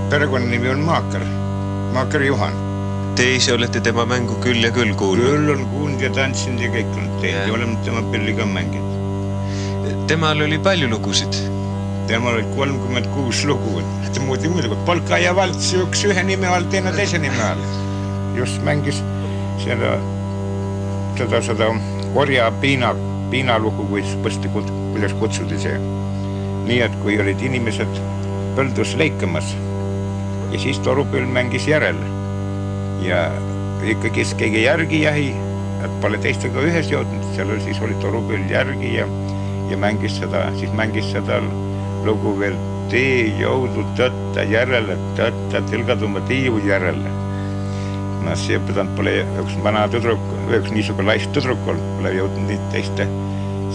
Perekonnanimi on Maakar Juhan. Te ise olete tema mängu küll ja küll kuulnud. Küll on kuulnud ja tantsinud ja kõik on teinud ja oleme tema pilliga mänginud. Temal oli palju lugusid. Temal oli 36 lugu. Muidugi polka ja valts üks ühe nime all, teine teise nime all. Just mängis seda orja piinalugu, kuidas kutsudi see. Nii, et kui olid inimesed põldus leikamas ja siis Torupõll mängis järel ja ikkagi keegi järgi jäi, et pole teistega ühes jõudnud, seal siis oli Torupõll järgi ja mängis seda lugu veel tee jõudu tõtta järele, tõtta tilgatuma tiivu järele. No see õpetanud pole üks vana tüdruk, üks niisugune laisk tüdruk olnud, pole jõudnud nii teiste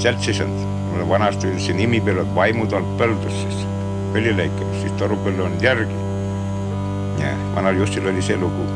seltsisend. Mulle vanasti see nimi peal on vaimud olnud põldus siis. Põllileikamas, siis Torupõll on järgi. Ja vanal Jussil oli see lugu.